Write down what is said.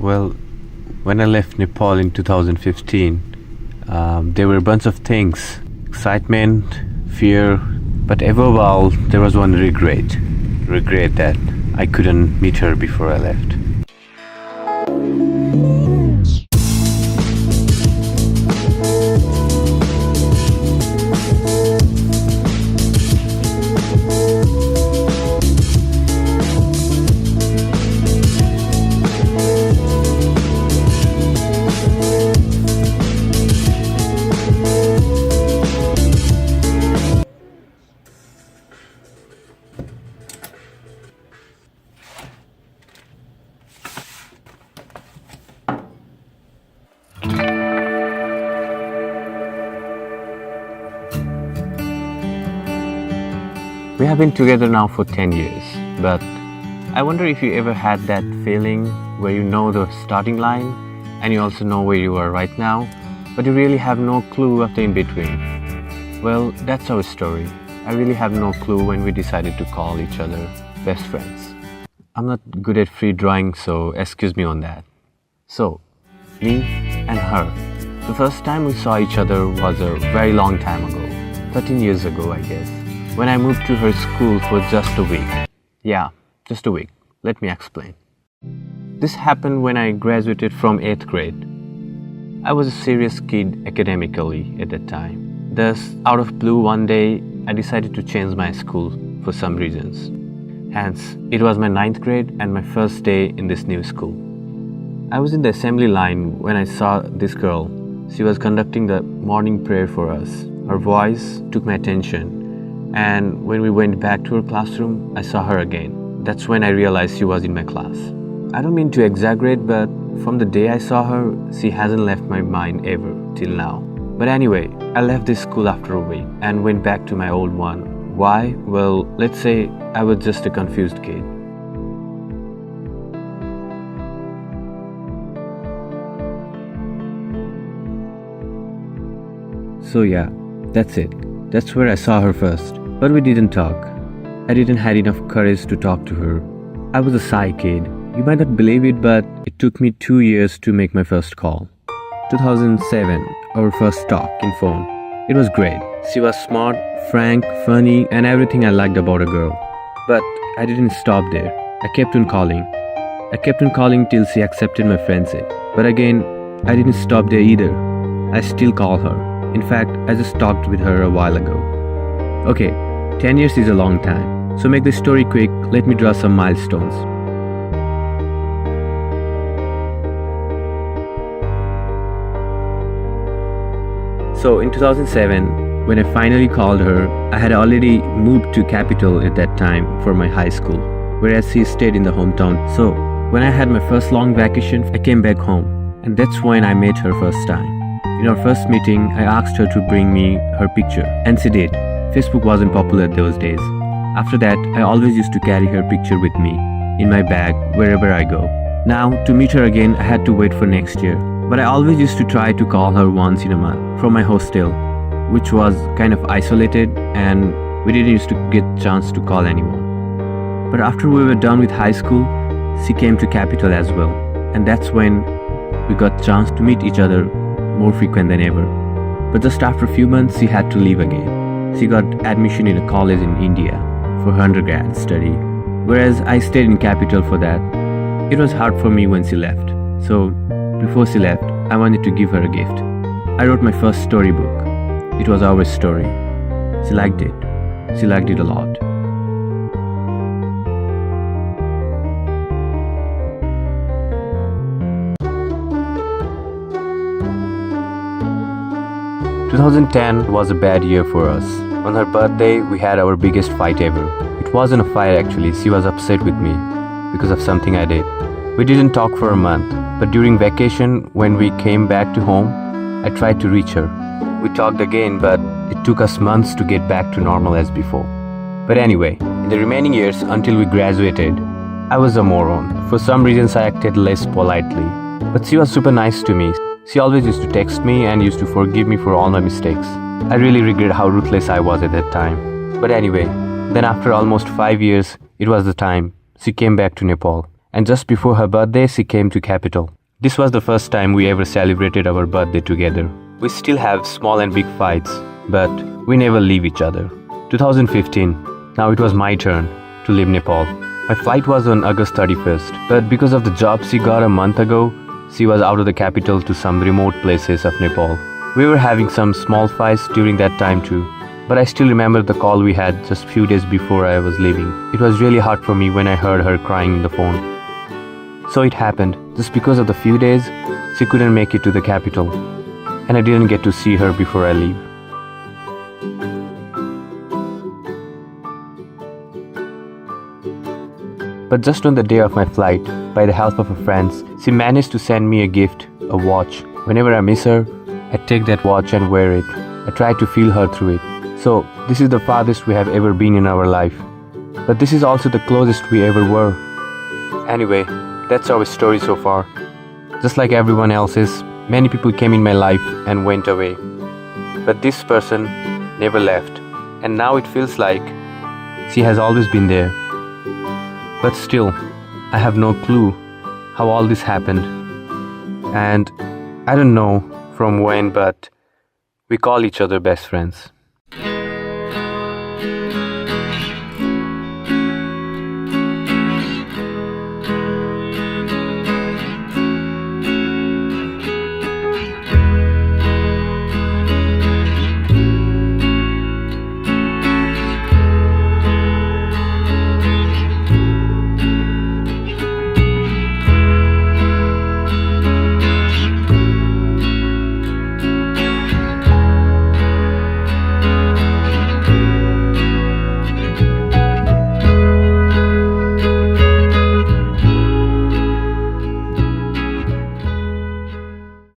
Well, when I left Nepal in 2015, there were a bunch of things: excitement, fear, but above all, there was one regret. Regret that I couldn't meet her before I left. We have been together now for 10 years, but I wonder if you ever had that feeling where you know the starting line and you also know where you are right now, but you really have no clue of the in-between. Well, that's our story. I really have no clue when we decided to call each other best friends. I'm not good at free drawing, so excuse me on that. So, me and her. The first time we saw each other was a very long time ago, 13 years ago I guess, when I moved to her school for just a week. Yeah, just a week. Let me explain. This happened when I graduated from 8th grade. I was a serious kid academically at that time. Thus, out of blue one day, I decided to change my school for some reasons. Hence, it was my 9th grade and my first day in this new school. I was in the assembly line when I saw this girl. She was conducting the morning prayer for us. Her voice took my attention. And when we went back to her classroom, I saw her again. That's when I realized she was in my class. I don't mean to exaggerate, but from the day I saw her, she hasn't left my mind ever till now. But anyway, I left this school after a week and went back to my old one. Why? Well, let's say I was just a confused kid. So yeah, that's it. That's where I saw her first. But we didn't talk. I didn't have enough courage to talk to her. I was a shy kid. You might not believe it, but it took me 2 years to make my first call. 2007, our first talk in phone. It was great. She was smart, frank, funny, and everything I liked about a girl. But I didn't stop there. I kept on calling. I kept on calling till she accepted my friendship. But again, I didn't stop there either. I still call her. In fact, I just talked with her a while ago. Okay, 10 years is a long time. So make the story quick, let me draw some milestones. So in 2007, when I finally called her, I had already moved to capital at that time for my high school, whereas she stayed in the hometown. So when I had my first long vacation, I came back home, and that's when I met her first time. In our first meeting, I asked her to bring me her picture, and she did. Facebook wasn't popular those days. After that, I always used to carry her picture with me, in my bag, wherever I go. Now, to meet her again, I had to wait for next year. But I always used to try to call her once in a month from my hostel, which was kind of isolated, and we didn't used to get a chance to call anyone. But after we were done with high school, she came to capital as well. And that's when we got a chance to meet each other more frequent than ever. But just after a few months, she had to leave again. She got admission in a college in India for her undergrad study, whereas I stayed in capital for that. It was hard for me when she left. So before she left, I wanted to give her a gift. I wrote my first storybook. It was our story. She liked it. She liked it a lot. ...2010 was a bad year for us. On her birthday, we had our biggest fight ever. It wasn't a fight actually, she was upset with me because of something I did. We didn't talk for a month, but during vacation, when we came back to home, I tried to reach her. We talked again, but it took us months to get back to normal as before. But anyway, in the remaining years until we graduated, I was a moron. For some reasons I acted less politely. But she was super nice to me. She always used to text me and used to forgive me for all my mistakes. I really regret how ruthless I was at that time. But anyway, then after almost 5 years, it was the time. She came back to Nepal. and just before her birthday, she came to capital. This was the first time we ever celebrated our birthday together. We still have small and big fights, but we never leave each other. 2015, now it was my turn to leave Nepal. My flight was on August 31st, but because of the job she got a month ago, she was out of the capital to some remote places of Nepal. We were having some small fights during that time too, but I still remember the call we had just few days before I was leaving. It was really hard for me when I heard her crying in the phone. So it happened, just because of the few days, she couldn't make it to the capital, and I didn't get to see her before I leave. But just on the day of my flight, by the help of her friends, she managed to send me a gift, a watch. Whenever I miss her, I take that watch and wear it. I try to feel her through it. So, this is the farthest we have ever been in our life. But this is also the closest we ever were. Anyway, that's our story so far. Just like everyone else's, many people came in my life and went away. But this person never left. And now it feels like she has always been there. But still, I have no clue how all this happened. And I don't know from when, but we call each other best friends.